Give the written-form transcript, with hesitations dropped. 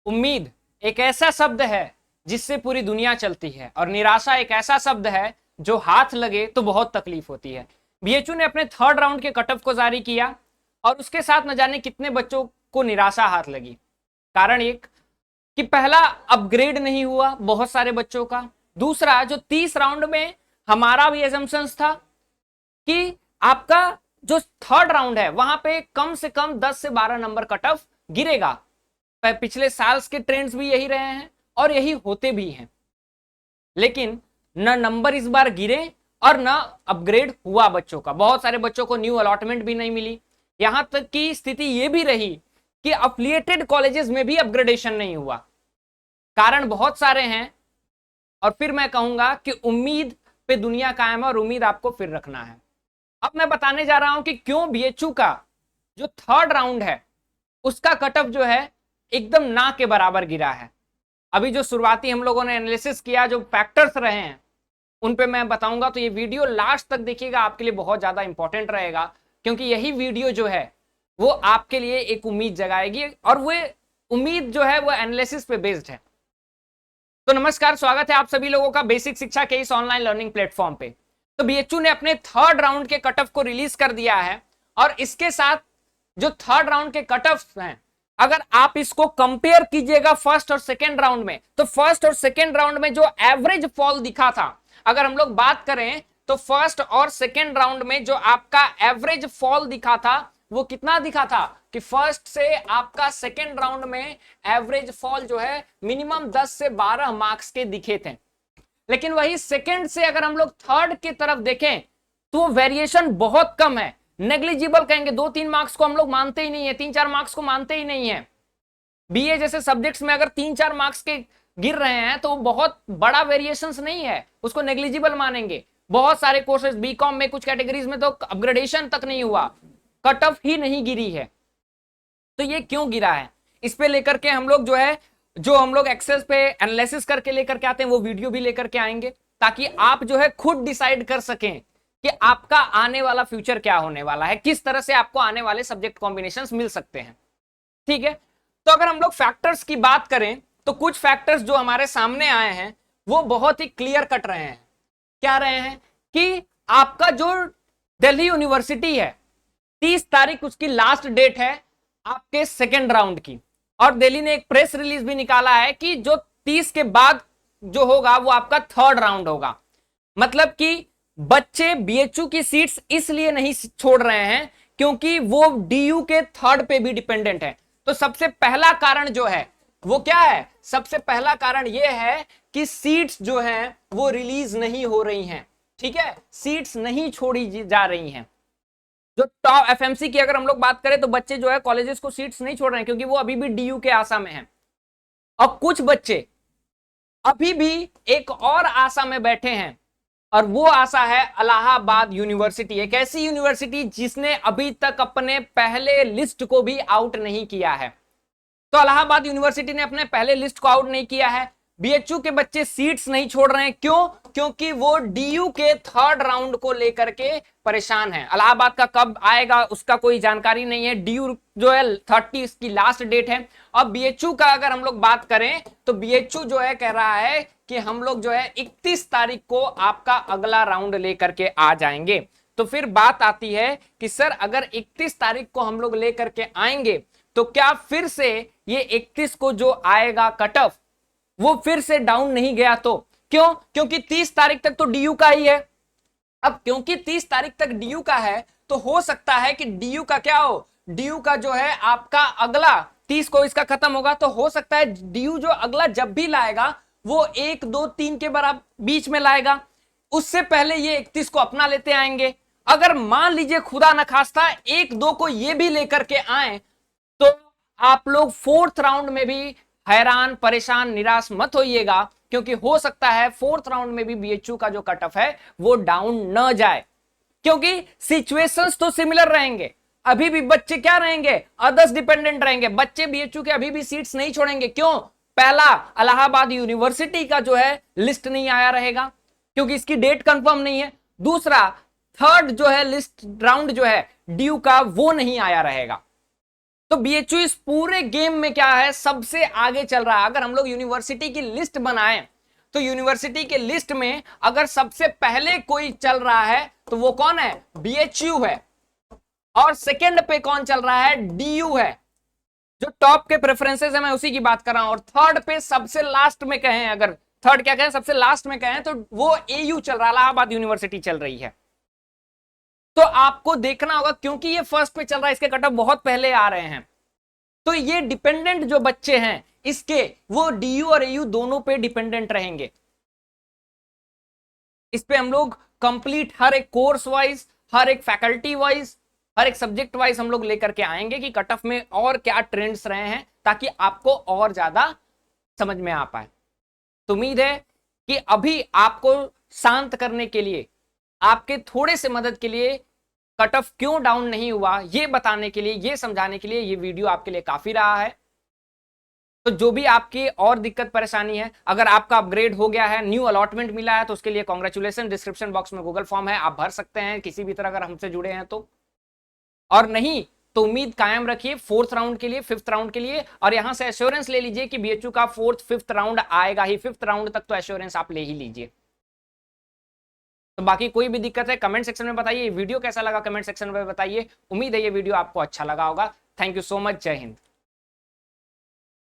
उम्मीद एक ऐसा शब्द है जिससे पूरी दुनिया चलती है और निराशा एक ऐसा शब्द है जो हाथ लगे तो बहुत तकलीफ होती है। बीएचयू ने अपने थर्ड राउंड के कट ऑफ को जारी किया और उसके साथ न जाने कितने बच्चों को निराशा हाथ लगी। कारण एक कि पहला अपग्रेड नहीं हुआ बहुत सारे बच्चों का, दूसरा जो 30 राउंड में हमारा भी एजम्पशंस था कि आपका जो थर्ड राउंड है वहां पे कम से कम 10 से 12 नंबर कट ऑफ गिरेगा। पिछले साल के ट्रेंड्स भी यही रहे हैं और यही होते भी हैं, लेकिन न नंबर इस बार गिरे और न अपग्रेड हुआ बच्चों का। बहुत सारे बच्चों को न्यू अलॉटमेंट भी नहीं मिली, यहां तक की स्थिति यह भी रही कि अफिलिएटेड कॉलेजेस में भी अपग्रेडेशन नहीं हुआ। कारण बहुत सारे हैं और फिर मैं कहूंगा कि उम्मीद पे दुनिया कायम है और उम्मीद आपको फिर रखना है। अब मैं बताने जा रहा हूं कि क्यों बीएचयू का जो थर्ड राउंड है उसका कट ऑफ जो है एकदम ना के बराबर गिरा है। अभी जो शुरुआती हम लोगों ने एनालिसिस किया, जो फैक्टर्स रहे हैं उन पे मैं बताऊंगा, तो ये वीडियो लास्ट तक देखिएगा, आपके लिए बहुत ज्यादा इंपॉर्टेंट रहेगा, क्योंकि यही वीडियो जो है वो आपके लिए एक उम्मीद जगाएगी और वो उम्मीद जो है वो एनालिसिस पे बेस्ड है। तो नमस्कार, स्वागत है आप सभी लोगों का बेसिक शिक्षा के इस ऑनलाइन लर्निंग प्लेटफॉर्म पे। तो बीएचयू ने अपने थर्ड राउंड के कट ऑफ को रिलीज कर दिया है और इसके साथ जो थर्ड राउंड के कट ऑफ हैं, अगर आप इसको कंपेयर कीजिएगा फर्स्ट और सेकेंड राउंड में, तो फर्स्ट और सेकेंड राउंड में जो एवरेज फॉल दिखा था, अगर हम लोग बात करें तो फर्स्ट और सेकेंड राउंड में जो आपका एवरेज फॉल दिखा था वो कितना दिखा था कि फर्स्ट से आपका सेकेंड राउंड में एवरेज फॉल जो है मिनिमम 10 से 12 मार्क्स के दिखे थे। लेकिन वही सेकेंड से अगर हम लोग थर्ड की तरफ देखें तो वेरिएशन बहुत कम है, नेग्लिजिबल कहेंगे, 2-3 मार्क्स को हम लोग मानते ही नहीं है, 3-4 मार्क्स को मानते ही नहीं है। बीए जैसे सब्जेक्ट्स में अगर 3-4 मार्क्स के गिर रहे हैं तो बहुत बड़ा वेरिएशंस नहीं है, उसको नेग्लिजिबल मानेंगे। बहुत सारे कोर्सेज बीकॉम में कुछ कैटेगरीज में तो अपग्रेडेशन तक नहीं हुआ, कट ऑफ ही नहीं गिरी है। तो ये क्यों गिरा है, इस पे लेकर के हम लोग जो हम लोग एक्सेस पे एनालिसिस करके लेकर के आते हैं वो वीडियो भी लेकर के आएंगे, ताकि आप जो है खुद डिसाइड कर सकें कि आपका आने वाला फ्यूचर क्या होने वाला है, किस तरह से आपको आने वाले सब्जेक्ट कॉम्बिनेशंस मिल सकते हैं। ठीक है, तो अगर हम लोग फैक्टर्स की बात करें तो कुछ फैक्टर्स जो हमारे सामने आए हैं वो बहुत ही क्लियर कट रहे हैं। क्या रहे हैं कि आपका जो दिल्ली यूनिवर्सिटी है 30 तारीख उसकी लास्ट डेट है आपके सेकेंड राउंड की, और दिल्ली ने एक प्रेस रिलीज भी निकाला है कि जो 30 के बाद जो होगा वो आपका थर्ड राउंड होगा। मतलब कि बच्चे बीएचयू की सीट्स इसलिए नहीं छोड़ रहे हैं क्योंकि वो डीयू के थर्ड पे भी डिपेंडेंट है। तो सबसे पहला कारण जो है वो क्या है, सबसे पहला कारण ये है कि सीट्स जो हैं वो रिलीज नहीं हो रही हैं। ठीक है, सीट्स नहीं छोड़ी जा रही हैं। जो टॉप एफएमसी की अगर हम लोग बात करें तो बच्चे जो है कॉलेजेस को सीट्स नहीं छोड़ रहे हैं क्योंकि वो अभी भी डीयू के आशा में हैं, और कुछ बच्चे अभी भी एक और आशा में बैठे हैं, और वो आशा है इलाहाबाद यूनिवर्सिटी, एक ऐसी यूनिवर्सिटी जिसने अभी तक अपने पहले लिस्ट को भी आउट नहीं किया है। तो इलाहाबाद यूनिवर्सिटी ने अपने पहले लिस्ट को आउट नहीं किया है। बीएचयू के बच्चे सीट्स नहीं छोड़ रहे हैं, क्यों? क्योंकि वो डीयू के थर्ड राउंड को लेकर के परेशान है। इलाहाबाद का कब आएगा उसका कोई जानकारी नहीं है। डीयू जो है 30 की लास्ट डेट है। अब बीएचयू का अगर हम लोग बात करें तो बीएचयू जो है कह रहा है कि हम लोग जो है 31 तारीख को आपका अगला राउंड लेकर के आ जाएंगे। तो फिर बात आती है कि सर अगर 31 तारीख को हम लोग लेकर के आएंगे तो क्या फिर से ये 31 को जो आएगा कट ऑफ वो फिर से डाउन नहीं गया? तो क्यों? क्योंकि 30 तारीख तक तो डीयू का ही है। अब क्योंकि 30 तारीख तक डीयू का है तो हो सकता है कि डीयू का क्या हो, डीयू का जो है आपका अगला 30 को इसका खत्म होगा, तो हो सकता है डीयू जो अगला जब भी लाएगा वो 1, 2, 3 के बराबर बीच में लाएगा, उससे पहले ये 31 को अपना लेते आएंगे। अगर मान लीजिए खुदा न खास्ता 1, 2 को ये भी लेकर के आए तो आप लोग फोर्थ राउंड में भी हैरान, परेशान, निराश मत होइएगा, क्योंकि हो सकता है फोर्थ राउंड में भी बीएचयू का जो कट ऑफ है वो डाउन न जाए, क्योंकि सिचुएशंस तो सिमिलर रहेंगे। अभी भी बच्चे क्या रहेंगे, अदर्स डिपेंडेंट रहेंगे। बच्चे बीएचयू के अभी भी सीट्स नहीं छोड़ेंगे। क्यों? पहला, इलाहाबाद यूनिवर्सिटी का जो है लिस्ट नहीं आया रहेगा क्योंकि इसकी डेट कंफर्म नहीं है। दूसरा, थर्ड जो है लिस्ट राउंड जो है डीयू का वो नहीं आया रहेगा। तो बीएचयू इस पूरे गेम में क्या है, सबसे आगे चल रहा है। अगर हम लोग यूनिवर्सिटी की लिस्ट बनाएं तो यूनिवर्सिटी के लिस्ट में अगर सबसे पहले कोई चल रहा है तो वो कौन है, बीएचयू है। और सेकंड पे कौन चल रहा है, डीयू है। जो टॉप के प्रेफरेंसेस है मैं उसी की बात कर रहा हूं। और थर्ड पे सबसे लास्ट में कहें, अगर थर्ड क्या कहें, सबसे लास्ट में कहें, तो वो एयू चल रहा है, इलाहाबाद यूनिवर्सिटी चल रही है। तो आपको देखना होगा, क्योंकि ये फर्स्ट पे चल रहा है, इसके कटऑफ बहुत पहले आ रहे हैं। तो ये डिपेंडेंट जो बच्चे हैं इसके, वो डीयू और एयू दोनों पे डिपेंडेंट रहेंगे। इस पे हम लोग कंप्लीट हर एक कोर्स वाइज, हर एक फैकल्टी वाइज, हर एक सब्जेक्ट वाइज हम लोग लेकर के आएंगे कि कट ऑफ में और क्या ट्रेंड्स रहे हैं, ताकि आपको और ज्यादा समझ में आ पाए। तो उम्मीद है कि अभी आपको शांत करने के लिए, आपके थोड़े से मदद के लिए, कट ऑफ क्यों डाउन नहीं हुआ ये बताने के लिए, ये समझाने के लिए ये वीडियो आपके लिए काफी रहा है। तो जो भी आपकी और दिक्कत परेशानी है, अगर आपका अपग्रेड हो गया है, न्यू अलॉटमेंट मिला है, तो उसके लिए कांग्रेचुलेशन। डिस्क्रिप्शन बॉक्स में गूगल फॉर्म है, आप भर सकते हैं किसी भी तरह अगर हमसे जुड़े हैं तो। और नहीं तो उम्मीद कायम रखिए फोर्थ राउंड के लिए, फिफ्थ राउंड के लिए, और यहां से एश्योरेंस ले लीजिए कि बीएचयू का फोर्थ फिफ्थ राउंड आएगा ही। फिफ्थ राउंड तक तो एश्योरेंस आप ले ही लीजिए। तो बाकी कोई भी दिक्कत है कमेंट सेक्शन में बताइए। वीडियो कैसा लगा कमेंट सेक्शन में बताइए। उम्मीद है ये वीडियो आपको अच्छा लगा होगा। Thank you so much. जय हिंद।